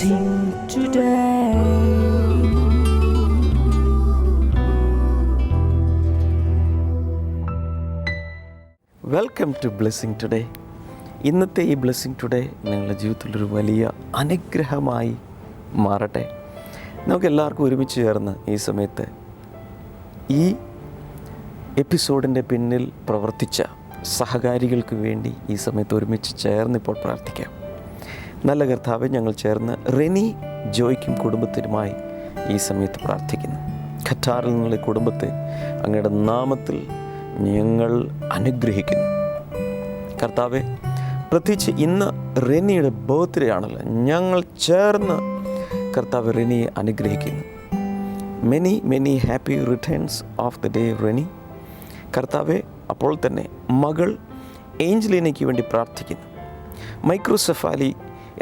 blessing today. Welcome to blessing today. ഇന്നത്തെ ഈ blessing today നിങ്ങളുടെ ജീവിതത്തിലൊരു വലിയ അനുഗ്രഹമായി മാറട്ടെ. നമുക്കെല്ലാവർക്കും ഒരുമിച്ച് ചേർന്ന് ഈ സമയത്ത് ഈ എപ്പിസോഡിൻ്റെ പിന്നിൽ പ്രവർത്തിച്ച സഹകാരികൾക്ക് വേണ്ടി ഈ സമയത്ത് ഒരുമിച്ച് ചേർന്ന് ഇപ്പോൾ പ്രാർത്ഥിക്കാം. നല്ല കർത്താവെ, ഞങ്ങൾ ചേർന്ന് റെനി ജോയ്ക്കും കുടുംബത്തിനുമായി ഈ സമയത്ത് പ്രാർത്ഥിക്കുന്നു. ഖറ്റാറിൽ നിന്നുള്ള കുടുംബത്തെ അങ്ങയുടെ നാമത്തിൽ ഞങ്ങൾ അനുഗ്രഹിക്കുന്നു. കർത്താവെ, പ്രത്യേകിച്ച് ഇന്ന് റെനിയുടെ ബർത്ത്ഡേ ആണല്ലോ, ഞങ്ങൾ ചേർന്ന് കർത്താവ് റെനിയെ അനുഗ്രഹിക്കുന്നു. Many many happy returns of the day Reni. കർത്താവെ, അപ്പോൾ തന്നെ മകൾ ഏഞ്ചലിനയ്ക്ക് വേണ്ടി പ്രാർത്ഥിക്കുന്നു. മൈക്രോസെഫാലി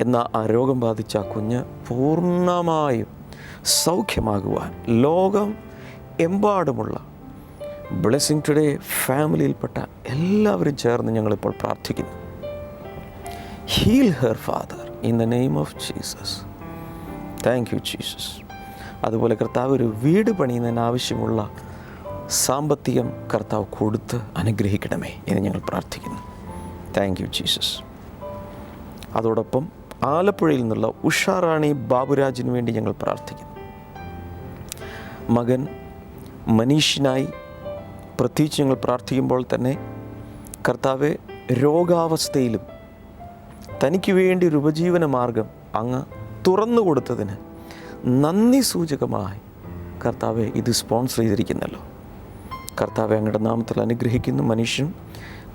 എന്ന ആ രോഗം ബാധിച്ച ആ കുഞ്ഞ് പൂർണ്ണമായും സൗഖ്യമാകുവാൻ ലോകം എമ്പാടുമുള്ള ബ്ലെസ്സിങ് ടുഡേ ഫാമിലിയിൽപ്പെട്ട എല്ലാവരും ചേർന്ന് ഞങ്ങളിപ്പോൾ പ്രാർത്ഥിക്കുന്നു. Heal her father in the name of Jesus. Thank you Jesus. അതുപോലെ കർത്താവ് ഒരു വീട് പണിയുന്നതിന് ആവശ്യമുള്ള സാമ്പത്തികം കർത്താവ് കൊടുത്ത് അനുഗ്രഹിക്കണമേ എന്ന് ഞങ്ങൾ പ്രാർത്ഥിക്കുന്നു. Thank you Jesus. അതോടൊപ്പം ആലപ്പുഴയിൽ നിന്നുള്ള ഉഷാറാണി ബാബുരാജിന് വേണ്ടി ഞങ്ങൾ പ്രാർത്ഥിക്കുന്നു. മകൻ മനീഷിനായി പ്രത്യേകിച്ച് ഞങ്ങൾ പ്രാർത്ഥിക്കുമ്പോൾ തന്നെ കർത്താവെ, രോഗാവസ്ഥയിലും തനിക്ക് വേണ്ടി ഒരു ഉപജീവന മാർഗം അങ്ങ് തുറന്നു കൊടുത്തതിന് നന്ദി സൂചകമായി കർത്താവെ ഇത് സ്പോൺസർ ചെയ്തിരിക്കുന്നല്ലോ. കർത്താവെ, അങ്ങയുടെ നാമത്തിൽ അനുഗ്രഹിക്കുന്നു. മനുഷ്യനും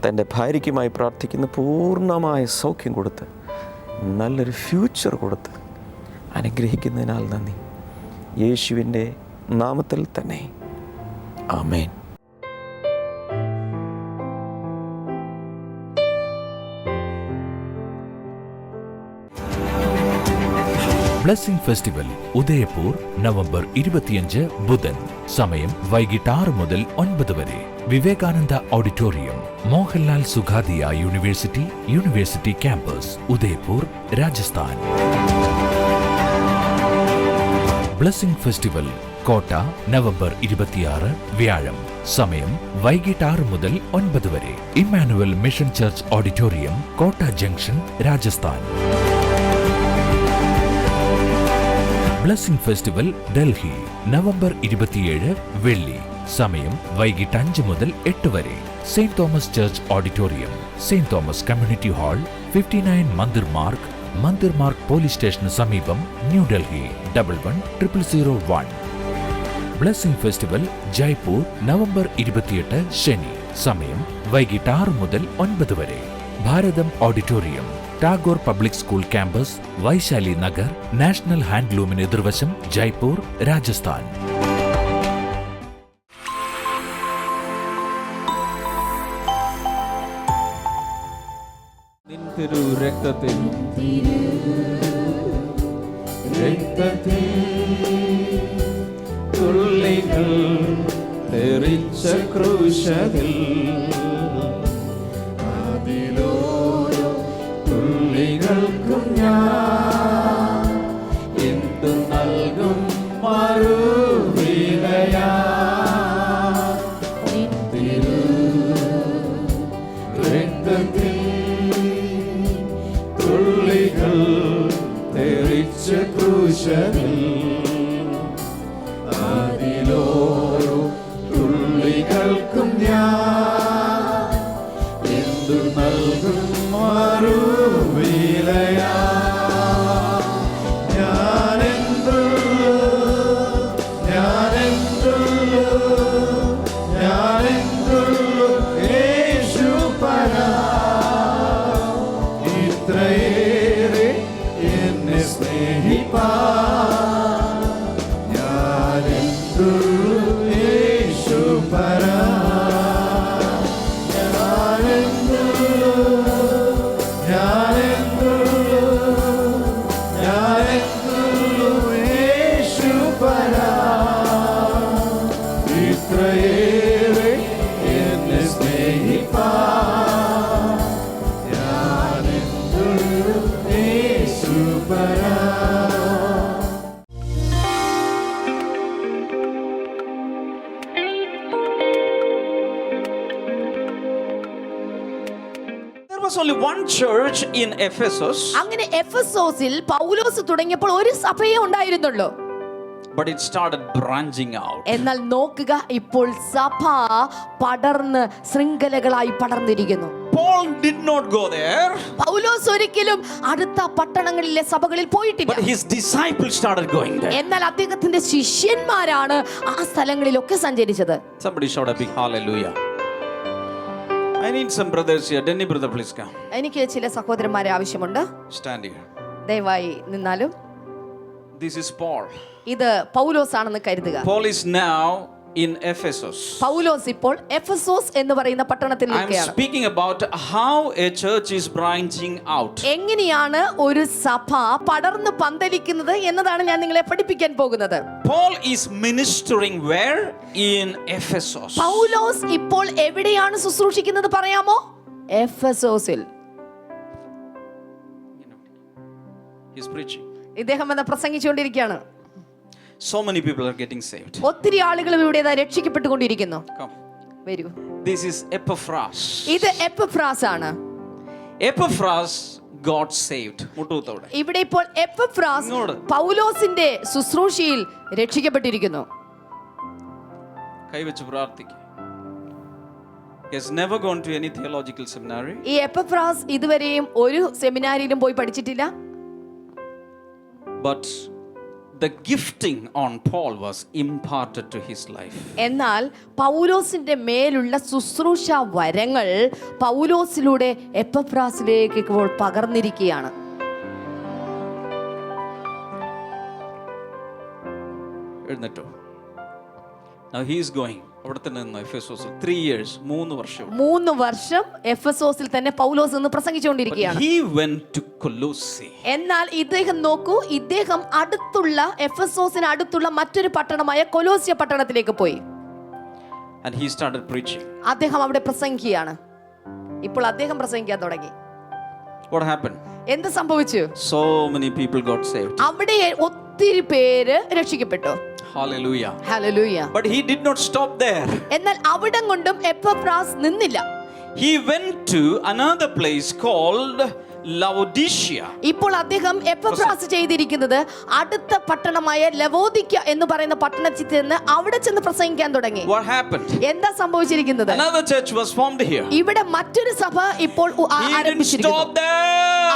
തൻ്റെ ഭാര്യയ്ക്കുമായി പ്രാർത്ഥിക്കുന്ന പൂർണ്ണമായ സൗഖ്യം കൊടുത്ത് നല്ലൊരു ഫ്യൂച്ചർ കൊടുത്ത് അനുഗ്രഹിക്കുന്നതിനാൽ നന്ദി. യേശുവിൻ്റെ നാമത്തിൽ തന്നെ ആമേൻ. ബ്ലെസ്സിംഗ് ഫെസ്റ്റിവൽ ഉദയപൂർ നവംബർ 25 ബുധൻ. സമയം വൈകിട്ട് 6 മുതൽ 9 വരെ. Vivekananda auditorium, Mohanlal Sukhadia university campus, Udaipur, Rajasthan. Blessing festival Kota November 26 വ്യാഴം. സമയം വൈകിട്ട് 6 മുതൽ 9 വരെ. Emmanuel mission church auditorium, Kota junction, Rajasthan. Blessing festival Delhi November 27 വെള്ളി. സമയം വൈകിട്ട് 5 മുതൽ 8 വരെ. Saint Thomas church auditorium, saint Thomas community hall, 59 Mandir Marg police സ്റ്റേഷന് സമീപം, New Delhi 110001. Blessing festival Jaipur November 28 ശനി. സമയം വൈകിട്ട് 6 മുതൽ 9 വരെ. ഭാരതം auditorium, Tagore public school campus, Vaishali Nagar, national ഹാൻഡ്ലൂമിന് എതിർവശം, Jaipur, Rajasthan. തുള്ളികൾ തെറിച്ച ക്രൂശിൽ അതിലോരോ തുള്ളികൾക്കും ഞാൻ എന്തു നൽകും മറുവിലയാ. രക്തത്തിൽ തുള്ളികൾ തെറിച്ച ക്രൂശിൽ അതിലോരോ തുള്ളികൾക്കും ഞാൻ എന്തു നൽകും മറുവിലയാ. ഞാനെന്തുള്ളൂ യേശു പരാ. ഇത്രയേറെ എന്നെ സ്നേഹിപ്പാ. ഞാനെന്തുള്ളൂ യേശു പരാ. ഇത്രയേറെ എന്നെ സ്നേഹിപ്പാ. ഞാനെന്തുള്ളൂ യേശു പരാ. was only one church in Ephesus, അങ്ങനെ എഫെസോസിൽ പൗലോസ് തുടങ്ങിയപ്പോൾ ഒരു സഭയെ ഉണ്ടായിരുന്നുള്ളൂ. but it started branching out. എന്നാൽ നോക്കുക, ഇപ്പോൾ സഭ പടർന്ന് ശൃംഖലകളായി പടർന്നിരിക്കുന്നു. Paul did not go there, പൗലോസ് ഒരിക്കലും അടുത്ത പട്ടണങ്ങളിലെ സഭകളിൽ പോയിട്ടില്ല. but his disciples started going there. എന്നാൽ അദ്ദേഹത്തിന്റെ ശിഷ്യന്മാരാണ് ആ സ്ഥലങ്ങളിലൊക്കെ സഞ്ചരിച്ചത്. Somebody shout a big hallelujah. I need some brothers here. Denny brother, please come. എനിക്ക് ചില സഹോദരന്മാരെ ആവശ്യമുണ്ട്. Stand here. ദയവായി നിന്നാലും. This is Paul. ഇത് പൗലോസ് ആണെന്ന് കരുതുക. Paul is now in Ephesus. പൗലോസ് ഇപ്പോൾ എഫെസോസ് എന്ന് പറയുന്ന പട്ടണത്തിൽ I am നിൽക്കുകയാണ്. speaking about how a church is branching out. എങ്ങനെയാണ് ഒരു സഭ പടർന്ന് പന്തലിക്കുന്നത് എന്നതാണ് ഞാൻ നിങ്ങളെ പഠിപ്പിക്കാൻ പോകുന്നത്. Paul is ministering where? In Ephesus. പൗലോസ് ഇപ്പോൾ എവിടെയാണ് ശുശ്രൂഷിക്കുന്നത് പറയാമോ? എഫെസോസിൽ. He's preaching. ഇദ്ദേഹം വന്ന് പ്രസംഗിച്ചുകൊണ്ടിരിക്കുകയാണ്. So many people are getting saved. ഒത്തിരി ആളുകൾ ഇവിടെ രക്ഷിക്കപ്പെട്ടുകൊണ്ടിരിക്കുന്നു. Come. വരൂ. This is Epaphras. ഇത് എപ്പഫ്രാസ് ആണ്. Epaphras got saved. മുട്ടൂത്തോടെ. ഇവിടെ ഇപ്പോൾ എപ്പഫ്രാസ് പൗലോസിന്റെ ശുശ്രൂഷയിൽ രക്ഷിക്കപ്പെട്ടിരിക്കുന്നു. കൈവച്ച് പ്രാർത്ഥിക്കുക. He has never gone to any theological seminary. ഈ എപ്പഫ്രാസ് ഇതുവരെയും ഒരു സെമിനാരിയിലും പോയി പഠിച്ചിട്ടില്ല. But the gifting on Paul was imparted to his life. എന്നാൽ പൗലോസിന്റെ മേലുള്ള ശുശ്രൂഷ വരങ്ങൾ പൗലോസിലൂടെ എപ്പഫ്രാസിലേക്ക് ഇപ്പോൾ പകർന്നിരിക്കുകയാണ്. എഴുന്നേറ്റോ. Now he is going. അവിടെ തന്നെ നിന്ന് എഫെസോസിൽ 3 years 3 വർഷം. 3 വർഷം എഫെസോസിൽ തന്നെ പൗലോസ് നിന്ന് പ്രസംഗിച്ചുകൊണ്ടിരിക്കുകയാണ്. He went to Colossae. എന്നാൽ ഇദ്ദേഹം നോക്കൂ, ഇദ്ദേഹം അടുത്തുള്ള എഫെസോസിന് അടുത്തുള്ള മറ്റൊരു പട്ടണമായ കൊലോസ്യ പട്ടണത്തിലേക്ക് പോയി. And he started preaching. അദ്ദേഹം അവിടെ പ്രസംഗിക്കുകയാണ്. ഇപ്പോൾ അദ്ദേഹം പ്രസംഗിക്കാൻ തുടങ്ങി. What happened? എന്ത് സംഭവിച്ചു? So many people got saved. അവിടെ ഒത്തിരി പേര് രക്ഷിക്കപ്പെട്ടു. Hallelujah. Hallelujah. But he did not stop there. എന്നാൽ അവിടം കൊണ്ടും എപ്പഫ്രാസ് നിന്നില്ല. He went to another place called Laodicea. ഇപ്പോൾ അദ്ദേഹം എപ്പഫ്രാസ് ചെയ്തിരിക്കുന്നത് അടുത്ത പട്ടണമായ ലവോദിക്ക എന്ന് പറയുന്ന പട്ടണത്തിൽ ചെന്ന് അവിടെ ചെന്ന് പ്രസംഗിക്കാൻ തുടങ്ങി. What happened? എന്താ സംഭവിച്ചിരിക്കുന്നത്? Another church was formed here. ഇവിടെ മറ്റൊരു സഭ ഇപ്പോൾ ആരംഭിച്ചിരിക്കുന്നു.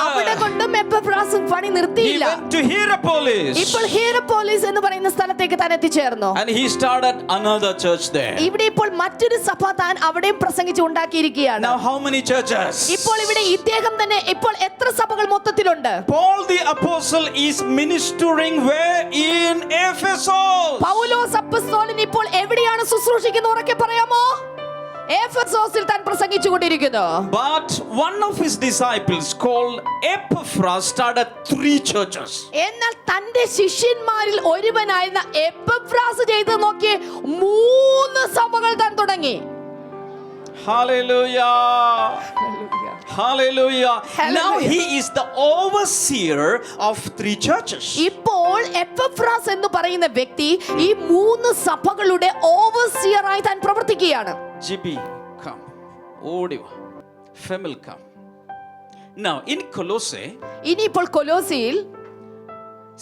അവിടെ കൊണ്ടും എപ്പഫ്രാസ് പണി നിർത്തിയില്ല. He went to Hierapolis. ഇപ്പോൾ ഹിയറപ്പോലിസ് എന്ന് പറയുന്ന സ്ഥലത്തേക്ക് താൻ എത്തിച്ചേർന്നു. And he started another church there. ഇവിടെ ഇപ്പോൾ മറ്റൊരു സഭ താൻ അവിടെയും പ്രസംഗിച്ച് ഉണ്ടാക്കിയിരിക്കുകയാണ്. Now how many churches? ഇപ്പോൾ ഇവിടെ ഇദ്ദേഹം തന്നെ ഇപ്പോൾ എത്ര സഭകൾ മൊത്തത്തിലുണ്ട്? Paul the apostle is ministering where? In Ephesus. പൗലോസ് അപ്പോസ്തലൻ ഇപ്പോൾ എവിടെയാണ് ശുശ്രൂഷിക്കുന്നത്? ഉറക്കെ പറയാമോ? എഫെസോസിൽ താൻ പ്രസംഗിച്ചുകൊണ്ടിരിക്കുന്നു. But one of his disciples called Epaphras started 3 churches. എന്നാൽ തന്റെ ശിഷ്യന്മാരിൽ ഒരുവനായിരുന്ന എപ്പഫ്രാസ് ചെയ്ത് നോക്കി 3 സഭകൾ താൻ തുടങ്ങി. Hallelujah. Hallelujah. Now Hallelujah. he is the overseer of 3 churches. ഇപ്പോൾ എപ്പഫ്രാസ് എന്ന് പറയുന്ന വ്യക്തി ഈ 3 സഭകളുടെ ഓവർസിയറായി താൻ പ്രവർത്തിക്കുകയാണ്. GB, come. Odiva. Femil, come. Now in Colossae, ഇനിയിപ്പോൾ കൊലോസിയിൽ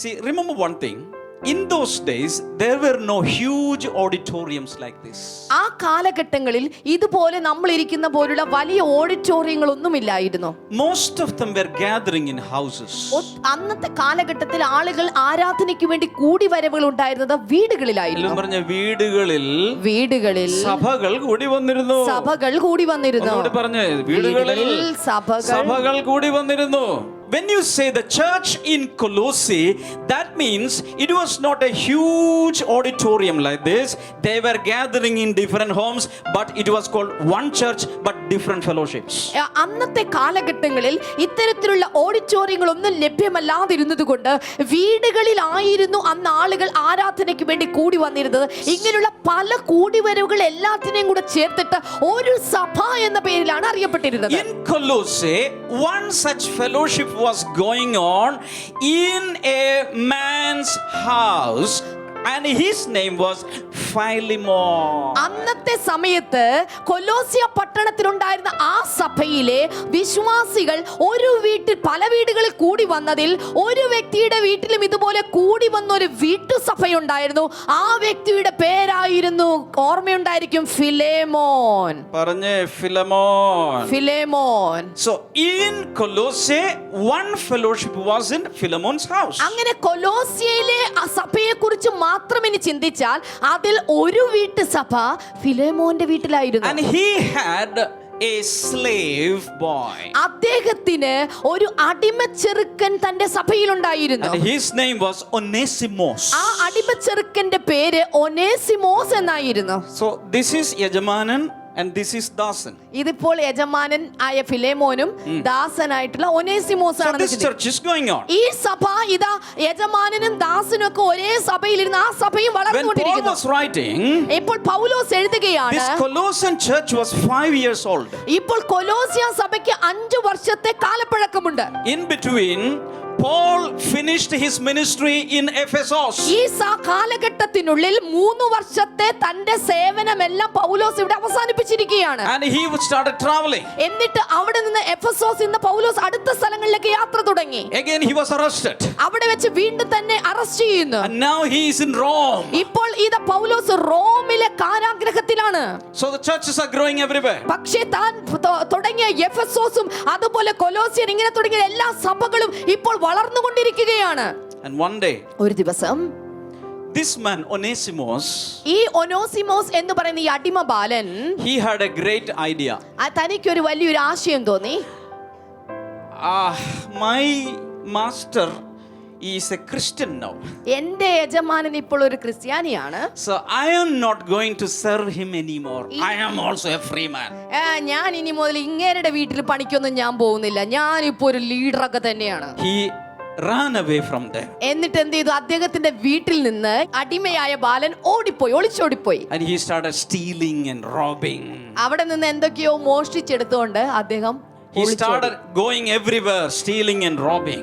see, remember one thing. In those days, there were no huge auditoriums like this. ആ കാലഘട്ടങ്ങളിൽ ഇതുപോലെ നമ്മൾ ഇരിക്കുന്ന പോലുള്ള വലിയ ഓഡിറ്റോറിയങ്ങളൊന്നുമില്ലായിരുന്നു. Most of them were gathering in houses. അന്നത്തെ കാലഘട്ടത്തിൽ ആളുകൾ ആരാധനയ്ക്ക് വേണ്ടി കൂടി വരവുകൾ ഉണ്ടായിരുന്നത് വീടുകളിലായിരുന്നു. പറഞ്ഞ വീടുകളിൽ സഭകൾ കൂടി വന്നിരുന്നു. സഭകൾ കൂടി വന്നിരുന്നു. പറഞ്ഞ വീടുകളിൽ സഭകൾ കൂടി വന്നിരുന്നു. When you say the church in Colossae, that means it was not a huge auditorium like this. They were gathering in different homes, but it was called one church but different fellowships. അന്നത്തെ കാലഘട്ടങ്ങളിൽ ഇത്തരത്തിലുള്ള ഓഡിറ്റോറിയങ്ങളൊന്നും ലഭ്യമല്ലാതിരുന്നത് കൊണ്ട് വീടുകളിലായിരുന്നു അന്ന് ആളുകൾ ആരാധനയ്ക്ക് വേണ്ടി കൂടി വന്നിരുന്നത്. ഇങ്ങനെയുള്ള പല കൂടിവരവുകൾ എല്ലാത്തിനെയും കൂടെ ചേർത്തിട്ട് ഒരു സഭ എന്ന പേരിലാണ് അറിയപ്പെട്ടിരുന്നത്. In Colossae, one such fellowship was going on in a man's house. and his name was Philemon. അന്നത്തെ സമയത്ത് കൊലോസ്യ പട്ടണത്തിലുണ്ടായിരുന്ന ആ സഭയിലെ വിശ്വാസികൾ ഒരു വീട്ടിൽ പല വീടുകളിൽ കൂടി വന്നതിൽ ഒരു വ്യക്തിയുടെ വീട്ടിലും ഇതുപോലെ കൂടി വന്ന ഒരു വീട്ടുസഭയുണ്ടായിരുന്നു. ആ വ്യക്തിയുടെ പേരായിരുന്നു, ഓർമ്മയുണ്ടായിരിക്കും, ഫിലേമോൻ. പറഞ്ഞേ Philemon. Philemon. So in Colossae, one fellowship was in Philemon's house. അങ്ങനെ കൊലോസ്യയിലെ ആ സഭയെ കുറിച്ച് മാത്രം ഇനി ചിന്തിച്ചാൽ അതിൽ ഒരു വീട്ടുസഭ ഫിലേമോന്റെ വീട്ടിലായിരുന്നു. And he had a slave boy. അദ്ദേഹത്തിന് ഒരു അടിമച്ചെറുക്കൻ തന്റെ സഭയിലുണ്ടായിരുന്നു. And his name was Onesimus. ആ അടിമച്ചെറുക്കന്റെ പേര് ഒനേസിമോസ് എന്നായിരുന്നു. So this is യജമാനൻ and this is ദാസൻ. ഇതിപ്പോൾ യജമാനൻ ആയ ഫിലേമോനും ദാസനായിട്ടുള്ള ഒനേസിമോസ് So ആണ്. this church is going on. ഈ സഭ ഇതാ യജമാനനും ദാസനും ഒക്കെ ഒരേ സഭയിലിരുന്ന് ആ സഭയും When Paul വളർന്നുകൊണ്ടിരിക്കുന്നു. was writing, ഇപ്പോൾ പൗലോസ് എഴുതുകയാണ്, this Colossian church was 5 years old. ഇപ്പോൾ കൊലോസ്യ സഭയ്ക്ക് 5 വർഷത്തെ കാലപ്പഴക്കമുണ്ട്. In between, Paul finished his ministry in Ephesus. ഈ കാലഘട്ടത്തിനുള്ളിൽ 3 വർഷത്തെ തന്റെ സേവനമെല്ലാം പൗലോസ് ഇവിടെ അവസാനിപ്പിച്ചിരിക്കുകയാണ്. And he started traveling. എന്നിട്ട് അവിടെ നിന്ന് എഫെസോസ് ഇന്ന് പൗലോസ് അടുത്ത സ്ഥലങ്ങളിലേക്ക് യാത്ര തുടങ്ങി. Again he was arrested. അവിടെ വെച്ച് വീണ്ടും തന്നെ അറസ്റ്റ് ചെയ്യുന്നു. And now he is in Rome. ഇപ്പോൾ ഇത് പൗലോസ് റോമിലെ കാരാഗ്രഹത്തിലാണ്. So the churches are growing everywhere. പക്ഷേ താൻ തുടങ്ങിയ എഫെസോസും അതുപോലെ കൊലോസ്യൻ ഇങ്ങനെ തുടങ്ങിയ എല്ലാ സഭകളും ഇപ്പോൾ വളർന്നുകൊണ്ടിരിക്കുകയാണ്. And one day, ഒരു ദിവസം this man Onesimus, ഈ ഒനോസിമോസ് എന്ന് പറയുന്ന ഈ അടിമ ബാലൻ, he had a great idea. തനിക്കൊരു വലിയൊരു ആശയം തോന്നി. My master is a Christian now. എന്റെ യജമാനൻ ഇപ്പോൾ ഒരു ക്രിസ്ത്യാനിയാണ്. So I am not going to serve him anymore. I am also a free man. ഞാൻ ഇനി മുതൽ ഇങ്ങേരുടെ വീട്ടിൽ പണിക്കൊന്നും ഞാൻ പോകുന്നില്ല. ഞാൻ ഇപ്പോൾ ഒരു ലീഡറൊക്കെ തന്നെയാണ്. He ran away from there. എന്നിട്ട് എന്ത് ചെയ്തു? അദ്ദേഹത്തിന്റെ വീട്ടിൽ നിന്ന് അടിമയായ ബാലൻ ഓടിപ്പോയി, ഒളിച്ചോടിപ്പോയി. And he started stealing and robbing. അവിടെ നിന്ന് എന്തൊക്കെയോ മോഷ്ടിച്ചെടുത്തുകൊണ്ട് അദ്ദേഹം He started going everywhere, stealing and robbing.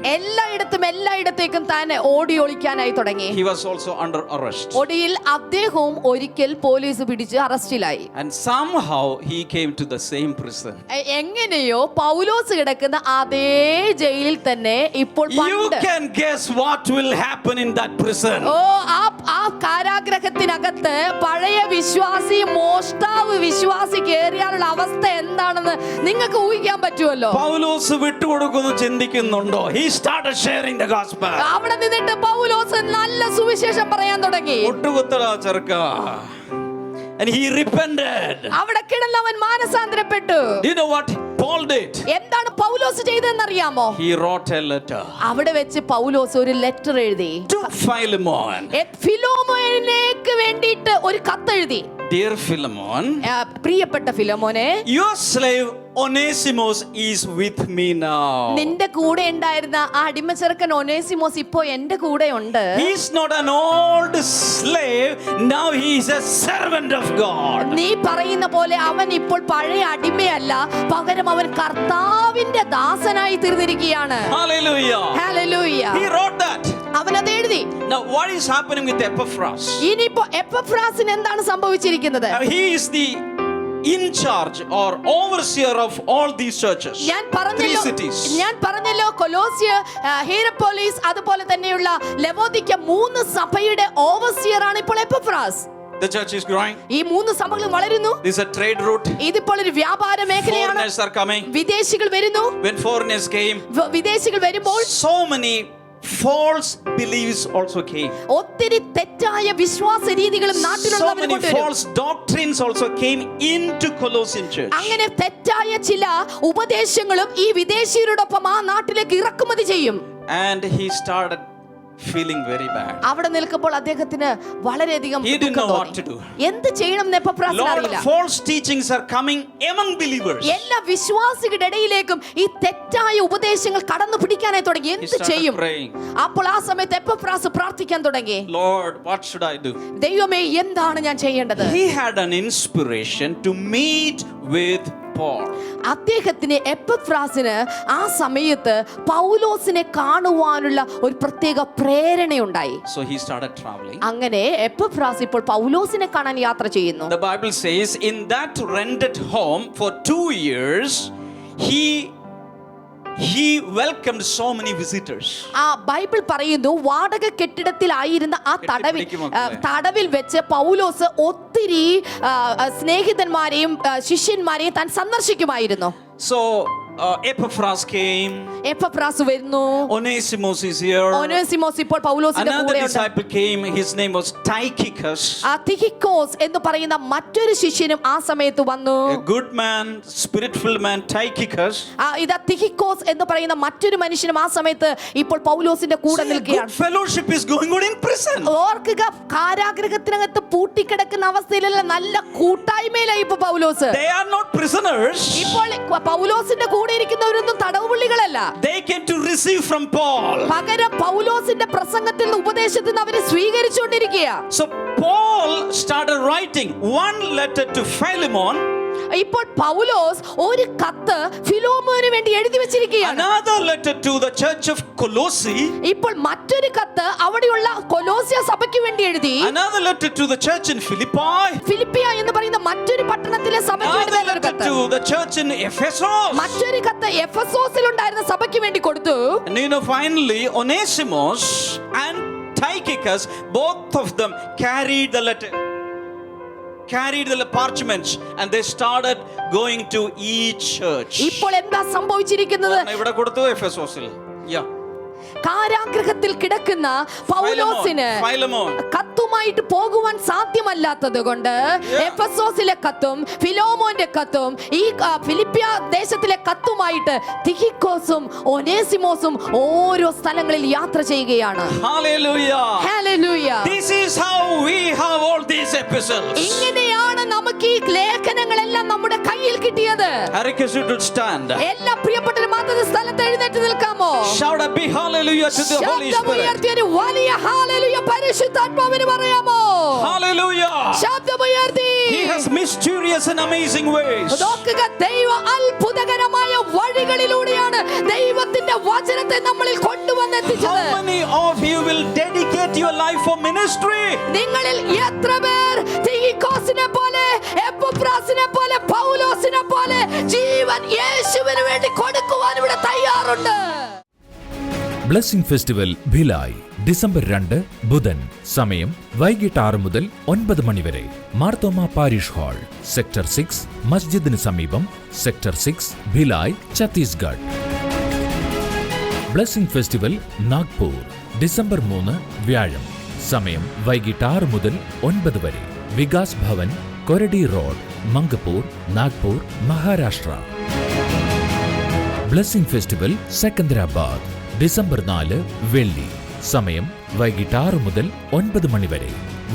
എല്ലായിടത്തേക്കും താൻ ഓടി ഒളിക്കാനായി തുടങ്ങി. He was also under arrest. ഒടുവിൽ അദ്ദേഹവും ഒരിക്കൽ പോലീസ് പിടിച്ച് അറസ്റ്റിലായി. And somehow he came to the same prison. എങ്ങനെയോ പൗലോസ് കിടക്കുന്ന അതേ ജയിലിൽ തന്നെ ഇപ്പോൾ You can guess what will happen in that prison. ആ കാരാഗ്രഹത്തിനകത്ത് പഴയ വിശ്വാസി മോഷ്ടാവ് വിശ്വാസി കേറിയാലുള്ള അവസ്ഥ എന്താണെന്ന് നിങ്ങൾക്ക് ഊഹിക്കാൻ പറ്റുമല്ലോ. പൗലോസ് വിട്ടുകൊടുക്കുന്നു ചിന്തിക്കുന്നുണ്ടോ? He started sharing the gospel. അവിടെ നിന്നിട്ട് പൗലോസ് നല്ല സുവിശേഷം പറയാൻ തുടങ്ങി. ഒട്ടുകുത്തടാ ചെറുക്ക. And he repented. അവിടെ കിടന്നവൻ മാനസാന്തരപ്പെട്ടു. Do you know what Paul did? എന്താണ് പൗലോസ് ചെയ്തതെന്നറിയാമോ? He wrote a letter അവിടെ വെച്ച് പൗലോസ് ഒരു ലെറ്റർ എഴുതി. to Philemon. ഫിലോമോനിലേക്ക് വേണ്ടിയിട്ട് ഒരു കത്തെഴുതി. Dear Philemon, പ്രിയപ്പെട്ട ഫിലോമോനെ, your slave Onesimus is with me now. നിന്റെ കൂടെ ഉണ്ടായിരുന്ന ആ അടിമച്ചെറുക്കൻ ഒനേസിമോസ് ഇപ്പോ എന്റെ കൂടെ ഉണ്ട്. He is not an old slave, now he is a servant of God. നീ പറയുന്ന പോലെ അവൻ ഇപ്പോൾ പഴയ അടിമയല്ല, പകരം അവൻ കർത്താവിന്റെ ദാസനായി തീർന്നിരിക്കുകയാണ്. Hallelujah. Hallelujah. He wrote that. അവൻ അത് എഴുതി. Now what is happening with Epaphras? ഇനിയിപ്പോ എപ്പഫ്രാസിന് എന്താണ് സംഭവിച്ചിരിക്കുന്നത്? He is the in charge or overseer of all these churches. Three cities. ഞാൻ പറഞ്ഞല്ലോ കൊലോസ്യ, ഹീറപ്പോളിസ്, അതുപോലെ തന്നെയുള്ള ലവോദിക്ക 3 സഭയുടെ ഓവർസിയർ ആണ് ഇപ്പോൾ Epaphras. The church is growing. ഈ 3 സഭകളും വളരുന്നു. This is a trade route. ഇതിപ്പോൾ ഒരു വ്യാപാര മേഖലയാണ്. Foreigners are coming. വിദേശികൾ വരുന്നു. When foreigners came, വിദേശികൾ വരുമ്പോൾ so many false beliefs also came. ഒത്തിരി തെറ്റായ വിശ്വാസ രീതികളും So നാട്ടിലുള്ളവർ many കൊണ്ടുവരും. false doctrines also came into Colossian church. അങ്ങനെ തെറ്റായ ചില ഉപദേശങ്ങളും ഈ വിദേശീയരോടൊപ്പം ആ നാട്ടിലേക്ക് ഇറക്കുമതി ചെയ്യും. And he started feeling very bad. അവിടെ നിൽക്കുമ്പോൾ അദ്ദേഹത്തിന് വളരെയധികം He didn't know what to do. എന്ത് ചെയ്യണം എന്ന് എപ്പഫ്രാസിന് Lot അറിയില്ല. of false teachings are coming among believers. എല്ലാ വിശ്വാസികളുടെ ഇടയിലേക്കും ഈ തെറ്റായ ഉപദേശങ്ങൾ കടന്നു പിടിക്കാനായി തുടങ്ങി. He എന്ത് started ചെയ്യും? praying. അപ്പോൾ ആ സമയത്ത് എപ്പഫ്രാസ് പ്രാർത്ഥിക്കാൻ തുടങ്ങി. Lord, what should I do? ദൈവമേ, എന്താണ് ഞാൻ ചെയ്യേണ്ടത്? He had an inspiration to meet with Paul. അദ്ദേഹത്തിന് എപ്പഫ്രാസിന് ആ സമയത്ത് പൗലോസിനെ കാണുവാനുള്ള ഒരു പ്രത്യേക പ്രേരണയുണ്ടായി. So he started traveling. അങ്ങനെ എപ്പഫ്രാസ് ഇപ്പോൾ പൗലോസിനെ കാണാൻ യാത്ര ചെയ്യുന്നു. The Bible says in that rented home for 2 years he welcomed so many visitors. ആ ബൈബിൾ പറയുന്നു വാടക കെട്ടിടത്തിലായിരുന്ന ആ തടവിൽ വെച്ച് പൗലോസ് ഒത്തിരി സ്നേഹിതന്മാരെയും ശിഷ്യന്മാരെയും താൻ സന്ദർശിക്കുമായിരുന്നു. So Epaphras came. എപ്പഫ്രാസ് വരുന്നു. Onesimus is here. ഒനേസിമോസ് ഇപ്പോൾ പൗലോസിന്റെ Another കൂടെയുണ്ട്. disciple came. His name was Tychicus. തിഹിക്കോസ് എന്ന് പറയുന്ന മറ്റൊരു ശിഷ്യനും ആ സമയത്ത് വന്നു. A good man, spirit-filled man, Tychicus. ഇതാ തിഹിക്കോസ് എന്ന് പറയുന്ന മറ്റൊരു മനുഷ്യനും ആ സമയത്ത് ഇപ്പോൾ പൗലോസിന്റെ കൂടെ See, good നിൽക്കുകയാണ്. fellowship is going on in prison. ഓർക്കുക, കാരാഗ്രഹത്തിനകത്ത് പൂട്ടിക്കിടക്കുന്ന അവസ്ഥയിലുള്ള നല്ല കൂട്ടായ്മയിലായി ഇപ്പൊ പൗലോസ്. They are not prisoners. ഇപ്പോൾ പൗലോസിന്റെ കൂടെ ഇരിക്കുന്നവരൊന്നും തടവുപുള്ളികളല്ല. They came to receive from Paul. പകരം പൗലോസിന്റെ പ്രസംഗത്തിൽ നിന്ന് ഉപദേശത്തിൽ നിന്ന് അവരെ സ്വീകരിച്ചുകൊണ്ടിരിക്കുക. So Paul started writing one letter to Philemon. ഇപ്പോൾ പൗലോസ് ഒരു കത്ത് ഫിലോമോന് വേണ്ടി എഴുതി വെച്ചിരിക്കുകയാണ്. Another letter to the church of Colossae. ഇപ്പോൾ മറ്റൊരു കത്ത് അവിടെയുള്ള കൊലോസ്യ സഭയ്ക്ക് വേണ്ടി എഴുതി. Another letter to the church in Philippi. ഫിലിപ്പിയ എന്ന് പറയുന്ന മറ്റൊരു പട്ടണത്തിലെ സഭയ്ക്ക് വേണ്ടി Another ഒരു letter കത്ത്. to the church in Ephesus. മറ്റൊരു കത്ത് എഫെസോസിൽ ഉണ്ടായിരുന്ന സഭയ്ക്ക് വേണ്ടി കൊടുത്തു. And finally Onesimus and Tychicus, both of them carried the parchments and they started going to each church. ഇപ്പോൾ എന്താ സംഭവിച്ചിരിക്കുന്നത്? ഇവിടെ കൊടുത്തു എഫെസോസിൽ. Yeah. കാരാഗ്രഹത്തിൽ കിടക്കുന്ന പൗലോസിന് കത്തുമായിട്ട് പോകുവാൻ സാധ്യമല്ലാത്തത് കൊണ്ട് എഫെസോസിലെ കത്തും ഫിലോമോന്റെ കത്തും ഈ ഫിലിപ്പിയ ദേശത്തിലെ കത്തുമായിട്ട് തിഹിക്കോസും ഒനേസിമോസും ഓരോ സ്ഥലങ്ങളിൽ യാത്ര ചെയ്യുകയാണ്. Hallelujah. Hallelujah. This is how we have all these epistles. ഇങ്ങനെയാണ് നമുക്ക് ഈ ലേഖനങ്ങളെല്ലാം നമ്മുടെ കയ്യിൽ കിട്ടിയത്. I request you to stand. എല്ലാ പ്രിയപ്പെട്ടവരും മാത്രം സ്ഥലത്ത് എഴുന്നേറ്റ് നിൽക്കാമോ? Shout a big hallelujah to the Holy Spirit. ശബ്ദമുയർത്തി വലിയ ഹല്ലേലൂയ പരിശുദ്ധാത്മാവിന് പറയാമോ? Hallelujah. ശബ്ദമുയർത്തി. He has mysterious and amazing ways. നോക്കുക, ദൈവ അത്ഭുതകരമായ വഴികളിലൂടെയാണ് ദൈവത്തിന്റെ വചനത്തെ നമ്മളിൽ കൊണ്ടുവന്ന് എത്തിച്ചത്. How many of you will dedicate your life for ministry? നിങ്ങളിൽ എത്ര പേർ തിഹിക്കോസിനെ പോലെ എപ്പഫ്രാസിനെ പോലെ പൗലോസിനെ പോലെ ജീവൻ യേശുവിന് വേണ്ടി കൊടുക്കുവാൻ ഇവിടെ തയ്യാറുണ്ട്? ബ്ലെസ്സിംഗ് ഫെസ്റ്റിവൽ ഭിലായ് ഡിസംബർ 2 ബുധൻ. സമയം വൈകിട്ട് 6 മുതൽ 9 മണി വരെ. മാർത്തോമ പാരിഷ് ഹാൾ, സെക്ടർ 6, മസ്ജിദിന് സമീപം, sector 6, Bhilai, Chhattisgarh. Blessing festival Nagpur December 3 വ്യാഴം. സമയം വൈകിട്ട് 6 മുതൽ 9 വരെ. Vikas Bhavan, Koradi road, Mangapur, Nagpur, Maharashtra. Blessing festival Secunderabad December 4 വെള്ളി. സമയം വൈകിട്ട് 6 മുതൽ 9 മണി വരെ.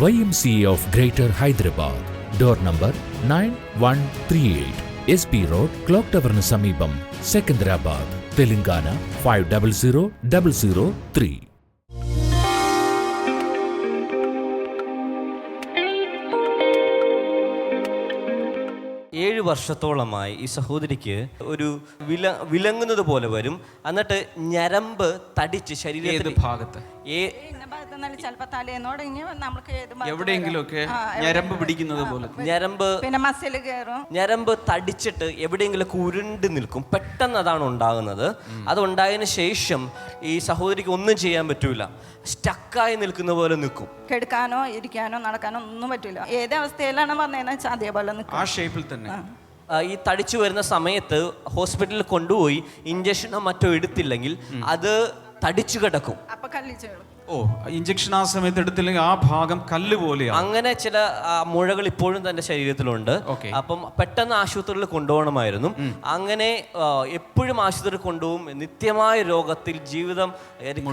YMCA of greater Hyderabad. Door number 9138, SP road, clock ടവറിന് സമീപം, സെക്കന്ദരാബാദ്, തെലങ്കാന 500003. 7 വർഷത്തോളമായി ഈ സഹോദരിക്ക് ഒരു വിലങ്ങുന്നത് പോലെ വരും. എന്നിട്ട് ഞരമ്പ് തടിച്ച് ശരീരത്തിന്റെ ഭാഗത്ത് എവിടെയെങ്കിലുമൊക്കെ ഞരമ്പ് പിടിക്കുന്നത് പോലെ ഞരമ്പ് തടിച്ചിട്ട് എവിടെയെങ്കിലൊക്കെ ഉരുണ്ട് നിൽക്കും. പെട്ടെന്ന് അതാണ് ഉണ്ടാകുന്നത്. അതുണ്ടായതിനു ശേഷം ഈ സഹോദരിക്ക് ഒന്നും ചെയ്യാൻ പറ്റൂല. സ്റ്റക്കായി നിൽക്കുന്ന പോലെ നിൽക്കും. കിടക്കാനോ ഇരിക്കാനോ നടക്കാനോ ഒന്നും പറ്റില്ല. ഏത് അവസ്ഥയിലാണ് വന്നതെന്ന് വെച്ചാൽ അതേപോലെ നിൽക്കും. ആ ഷേപ്പിൽ തന്നെ. ഈ തടിച്ചു വരുന്ന സമയത്ത് ഹോസ്പിറ്റലിൽ കൊണ്ടുപോയി ഇഞ്ചക്ഷനോ മറ്റോ എടുത്തില്ലെങ്കിൽ അത് തടിച്ചു കിടക്കും. അപ്പൊ കല്ലിച്ചു. ഇഞ്ചക്ഷൻ ആ സമയത്ത് എടുത്തില്ലെങ്കിൽ ആ ഭാഗം കല്ല് പോലെയാണ്. അങ്ങനെ ചില മുഴകൾ ഇപ്പോഴും തന്റെ ശരീരത്തിലുണ്ട്. അപ്പം പെട്ടെന്ന് ആശുപത്രിയിൽ കൊണ്ടുപോകണമായിരുന്നു. അങ്ങനെ എപ്പോഴും ആശുപത്രിയിൽ കൊണ്ടുപോകും. നിത്യമായ രോഗത്തിൽ ജീവിതം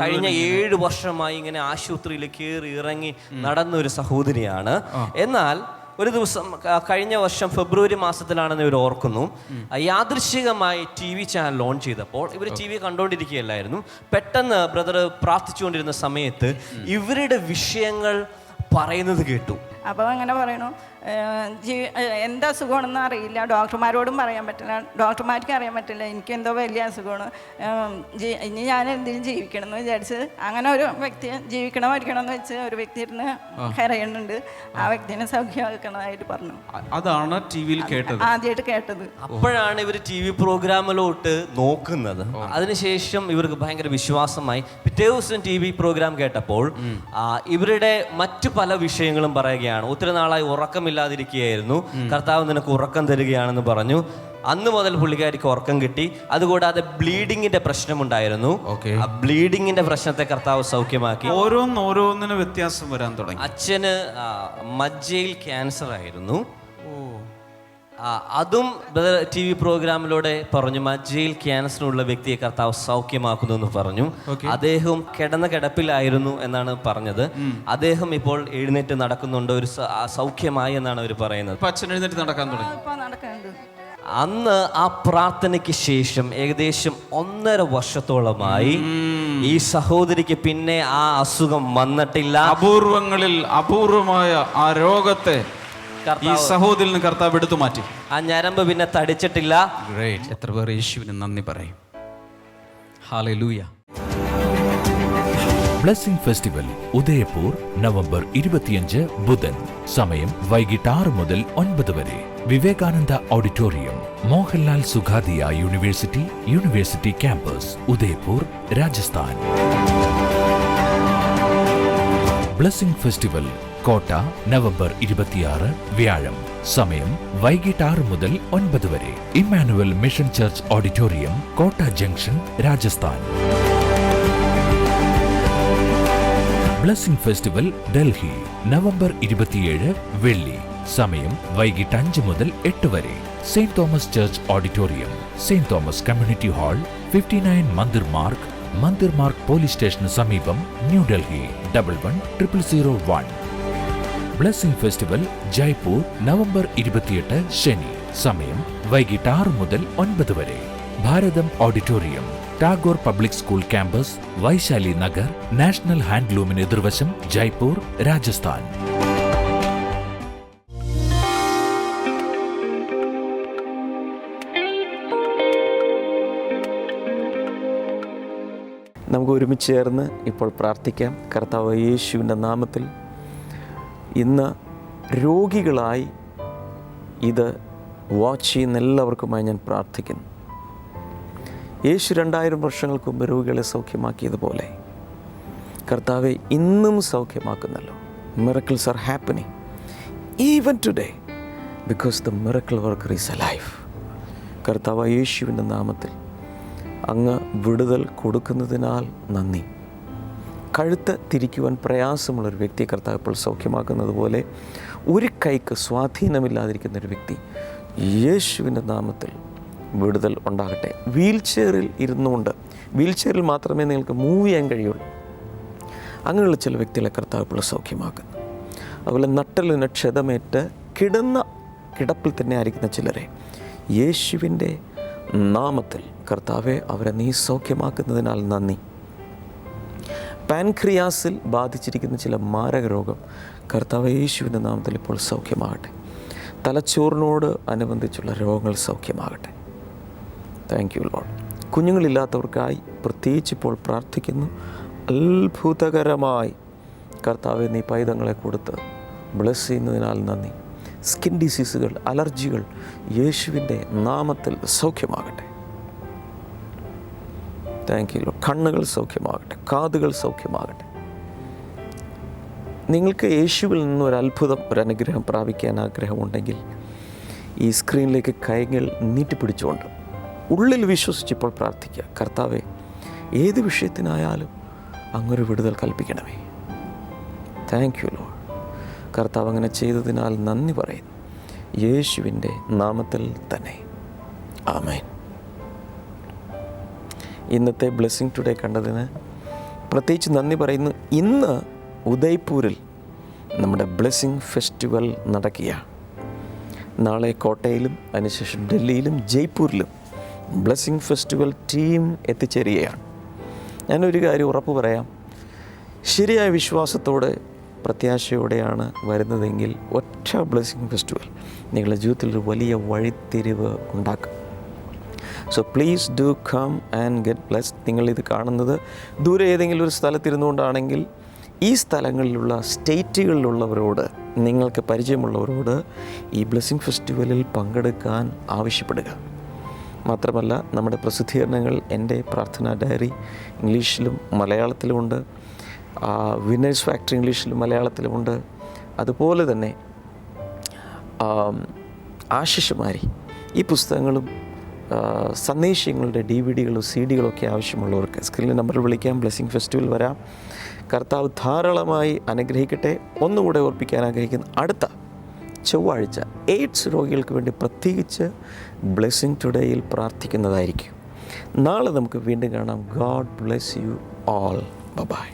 കഴിഞ്ഞ 7 വർഷമായി ഇങ്ങനെ ആശുപത്രിയിൽ കയറി ഇറങ്ങി നടന്നൊരു സഹോദരിയാണ്. എന്നാൽ ഒരു ദിവസം കഴിഞ്ഞ വർഷം ഫെബ്രുവരി മാസത്തിലാണെന്ന് ഇവർ ഓർക്കുന്നു, യാദൃശ്ചികമായി TV ചാനൽ ഓൺ ചെയ്തപ്പോൾ ഇവർ TV കണ്ടുകൊണ്ടിരിക്കുകയല്ലായിരുന്നു. പെട്ടെന്ന് ബ്രദർ പ്രാർത്ഥിച്ചുകൊണ്ടിരുന്ന സമയത്ത് ഇവരുടെ വിഷയങ്ങൾ പറയുന്നത് കേട്ടു. അപ്പോൾ അങ്ങനെ പറയണു, എന്താ അസുഖമാണെന്ന് അറിയില്ല, ഡോക്ടർമാരോടും പറയാൻ പറ്റില്ല, ഡോക്ടർമാർക്ക് അറിയാൻ പറ്റില്ല എനിക്ക് എന്തോ വലിയ അസുഖമാണ്, ഇനി ഞാൻ എന്തിനും ജീവിക്കണം എന്ന് വിചാരിച്ച് അങ്ങനെ ഒരു വ്യക്തി ജീവിക്കണം മരിക്കണം എന്ന് വെച്ച് ഒരു വ്യക്തി ഇരുന്ന് കരയുന്നുണ്ട്. ആ വ്യക്തിനെ സൗഖ്യമാക്കണമായിട്ട് പറഞ്ഞു. അതാണ് ടി വിയിൽ കേട്ടത്, ആദ്യമായിട്ട് കേട്ടത്. അപ്പോഴാണ് ഇവർ ടി വി പ്രോഗ്രാമിലോട്ട് നോക്കുന്നത്. അതിനുശേഷം ഇവർക്ക് ഭയങ്കര വിശ്വാസമായി. പിറ്റേ ദിവസം ടി വി പ്രോഗ്രാം കേട്ടപ്പോൾ ഇവരുടെ മറ്റു പല വിഷയങ്ങളും പറയുകയാണ്. ഒത്തിരി നാളായി ഉറക്കമില്ലാതിരിക്കുകയായിരുന്നു, കർത്താവ് നിനക്ക് ഉറക്കം തരികയാണെന്ന് പറഞ്ഞു. അന്ന് മുതൽ പുള്ളിക്കാരിക്ക് ഉറക്കം കിട്ടി. അതുകൂടാതെ ബ്ലീഡിങ്ങിന്റെ പ്രശ്നമുണ്ടായിരുന്നു. ആ ബ്ലീഡിങ്ങിന്റെ പ്രശ്നത്തെ കർത്താവ് സൗഖ്യമാക്കി. ഓരോന്നിനും വ്യത്യാസം വരാൻ തുടങ്ങി. അച്ഛന് മജ്ജയിൽ ക്യാൻസർ ആയിരുന്നു. അതും ടി വി പ്രോഗ്രാമിലൂടെ പറഞ്ഞു. മജ്ജയിൽ ക്യാൻസറുള്ള വ്യക്തിയെ കർത്താവ് സൗഖ്യമാക്കുന്നു എന്ന് പറഞ്ഞു. അദ്ദേഹം കിടന്ന കിടപ്പിലായിരുന്നു എന്നാണ് പറഞ്ഞത്. അദ്ദേഹം ഇപ്പോൾ എഴുന്നേറ്റ് നടക്കുന്നുണ്ട്, ഒരു സൗഖ്യമായി എന്നാണ് അവർ പറയുന്നത്. അച്ഛൻ എഴുന്നേറ്റ് നടക്കാൻ തുടങ്ങി. അന്ന് ആ പ്രാർത്ഥനയ്ക്ക് ശേഷം ഏകദേശം 1.5 വർഷത്തോളമായി ഈ സഹോദരിക്ക് പിന്നെ ആ അസുഖം വന്നിട്ടില്ല. അപൂർവങ്ങളിൽ അപൂർവമായ ആ രോഗത്തെ ഈ സഹോദരിൽ നിന്ന് കർത്താവ് എടുത്തു മാറ്റി. ആ ഞരമ്പ് പിന്നെ തടിച്ചിട്ടില്ല. ഗ്രേറ്റ്. എത്ര പേർ യേശുവിന് നന്ദി പറയും. Hallelujah. Blessing festival Udaipur November 25 ബുധൻ. സമയം വൈകിട്ട് 6 മുതൽ 9 വരെ. Vivekananda auditorium, Mohanlal Sukhadia university campus, Udaipur, Rajasthan. Blessing festival Kota November 26 വ്യാഴം. സമയം വൈകിട്ട് 6 മുതൽ 9 വരെ. Emmanuel mission church auditorium, Kota junction, Rajasthan. Blessing festival Delhi November 27 വെള്ളി. സമയം വൈകിട്ട് 5 മുതൽ 8 വരെ. Saint Thomas church auditorium, saint Thomas community hall, 59 Mandir Marg police സ്റ്റേഷന് സമീപം, New Delhi 110001. Blessing festival Jaipur November 28 ശനി. സമയം വൈകിട്ട് 6 മുതൽ 9 വരെ. ഭാരതം auditorium, Tagore public school campus, Vaishali Nagar, national ഹാൻഡ്ലൂമിന് എതിർവശം, Jaipur, Rajasthan. നമുക്ക് ഒരുമിച്ച് ചേർന്ന് ഇപ്പോൾ പ്രാർത്ഥിക്കാം. കർത്താവ് യേശുവിൻ്റെ നാമത്തിൽ ഇന്ന് രോഗികളായി ഇത് വാച്ച് ചെയ്യുന്ന എല്ലാവർക്കുമായി ഞാൻ പ്രാർത്ഥിക്കുന്നു. യേശു 2000 വർഷങ്ങൾക്ക് മുമ്പ് രോഗികളെ സൗഖ്യമാക്കിയതുപോലെ കർത്താവെ ഇന്നും സൗഖ്യമാക്കുന്നല്ലോ. Miracles are happening even today because the miracle worker is alive. കർത്താവ് യേശുവിൻ്റെ നാമത്തിൽ അങ്ങ് വിടുതൽ കൊടുക്കുന്നതിനാൽ നന്ദി. കഴുത്ത് തിരിക്കുവാൻ പ്രയാസമുള്ളൊരു വ്യക്തി കർത്താവ് ഇപ്പോൾ സൗഖ്യമാക്കുന്നത് പോലെ ഒരു കൈക്ക് സ്വാധീനമില്ലാതിരിക്കുന്ന ഒരു വ്യക്തി യേശുവിൻ്റെ നാമത്തിൽ വിടുതൽ ഉണ്ടാകട്ടെ. വീൽ ചെയറിൽ ഇരുന്നുകൊണ്ട്, വീൽ ചെയറിൽ മാത്രമേ നിങ്ങൾക്ക് മൂവ് ചെയ്യാൻ കഴിയുള്ളൂ. അങ്ങനെയുള്ള ചില വ്യക്തികളെ കർത്താവ് ഇപ്പോൾ സൗഖ്യമാക്കുന്നു. അതുപോലെ നട്ടലിന് ക്ഷതമേറ്റ് കിടപ്പിൽ തന്നെ ആയിരിക്കുന്ന ചിലരെ യേശുവിൻ്റെ നാമത്തിൽ കർത്താവെ അവരെ നീ സൗഖ്യമാക്കുന്നതിനാൽ നന്ദി. പാൻക്രിയാസിൽ ബാധിച്ചിരിക്കുന്ന ചില മാരക രോഗം കർത്താവ് യേശുവിൻ്റെ നാമത്തിൽ ഇപ്പോൾ സൗഖ്യമാകട്ടെ. തലച്ചോറിനോട് അനുബന്ധിച്ചുള്ള രോഗങ്ങൾ സൗഖ്യമാകട്ടെ. Thank you Lord. കുഞ്ഞുങ്ങളില്ലാത്തവർക്കായി പ്രത്യേകിച്ച് ഇപ്പോൾ പ്രാർത്ഥിക്കുന്നു. അത്ഭുതകരമായി കർത്താവെ നീ പൈതങ്ങളെ കൊടുത്ത് ബ്ലെസ് ചെയ്യുന്നതിനാൽ നന്ദി. സ്കിൻ ഡിസീസുകൾ, അലർജികൾ യേശുവിൻ്റെ നാമത്തിൽ സൗഖ്യമാകട്ടെ. Thank you Lord. കണ്ണുകൾ സൗഖ്യമാകട്ടെ, കാതുകൾ സൗഖ്യമാകട്ടെ. നിങ്ങൾക്ക് യേശുവിൽ നിന്ന് ഒരു അത്ഭുതം, ഒരു അനുഗ്രഹം പ്രാപിക്കാൻ ആഗ്രഹമുണ്ടെങ്കിൽ ഈ സ്ക്രീനിലേക്ക് കൈകൾ നീട്ടിപ്പിടിച്ചുകൊണ്ട് ഉള്ളിൽ വിശ്വസിച്ചിപ്പോൾ പ്രാർത്ഥിക്കുക. കർത്താവെ ഏത് വിഷയത്തിനായാലും അങ്ങൊരു വിടുതൽ കൽപ്പിക്കണമേ. Thank you Lord. കർത്താവ് അങ്ങനെ ചെയ്തതിനാൽ നന്ദി പറയുന്നു, യേശുവിൻ്റെ നാമത്തിൽ തന്നെ. ആമേൻ. ഇന്നത്തെ ബ്ലെസ്സിംഗ് ടുഡേ കണ്ടതിന് പ്രത്യേകിച്ച് നന്ദി പറയുന്നു. ഇന്ന് ഉദയ്പൂരിൽ നമ്മുടെ ബ്ലെസ്സിംഗ് ഫെസ്റ്റിവൽ നടക്കുകയാണ്. നാളെ കോട്ടയിലും അതിനുശേഷം ഡൽഹിയിലും ജയ്പൂരിലും ബ്ലെസ്സിംഗ് ഫെസ്റ്റിവൽ ടീം എത്തിച്ചേരുകയാണ്. ഞാനൊരു കാര്യം ഉറപ്പ് പറയാം, ശരിയായ വിശ്വാസത്തോടെ പ്രത്യാശയോടെയാണ് വരുന്നതെങ്കിൽ ഒറ്റ ബ്ലെസ്സിങ് ഫെസ്റ്റിവൽ നിങ്ങളുടെ ജീവിതത്തിൽ ഒരു വലിയ വഴിത്തിരിവ് ഉണ്ടാക്കും. So please do come and get blessed. നിങ്ങളിത് കാണുന്നത് ദൂരെ ഏതെങ്കിലും ഒരു സ്ഥലത്തിരുന്നുകൊണ്ടാണെങ്കിൽ ഈ സ്ഥലങ്ങളിലുള്ള സ്റ്റേറ്റുകളിലുള്ളവരോട്, നിങ്ങൾക്ക് പരിചയമുള്ളവരോട് ഈ ബ്ലെസ്സിങ് ഫെസ്റ്റിവലിൽ പങ്കെടുക്കാൻ ആവശ്യപ്പെടുക. മാത്രമല്ല, നമ്മുടെ പ്രസിദ്ധീകരണങ്ങൾ, എൻ്റെ പ്രാർത്ഥനാ ഡയറി ഇംഗ്ലീഷിലും മലയാളത്തിലുമുണ്ട്, വിന്നേഴ്സ് ഫാക്ടറി ഇംഗ്ലീഷിലും മലയാളത്തിലുമുണ്ട്. അതുപോലെ തന്നെ ആശിഷമാരി ഈ പുസ്തകങ്ങളും സന്ദേശങ്ങളുടെ DVD-കളും CD-കളും ഒക്കെ ആവശ്യമുള്ളവർക്ക് സ്ക്രീനിൽ നമ്പറിൽ വിളിക്കാം. ബ്ലെസ്സിങ് ഫെസ്റ്റിവൽ വരാം. കർത്താവ് ധാരാളമായി അനുഗ്രഹിക്കട്ടെ. ഒന്നുകൂടെ ഓർപ്പിക്കാൻ ആഗ്രഹിക്കുന്ന, അടുത്ത ചൊവ്വാഴ്ച എയ്ഡ്സ് രോഗികൾക്ക് വേണ്ടി പ്രത്യേകിച്ച് ബ്ലെസ്സിങ് ടുഡേയിൽ പ്രാർത്ഥിക്കുന്നതായിരിക്കും. നാളെ നമുക്ക് വീണ്ടും കാണാം. God bless you all. By.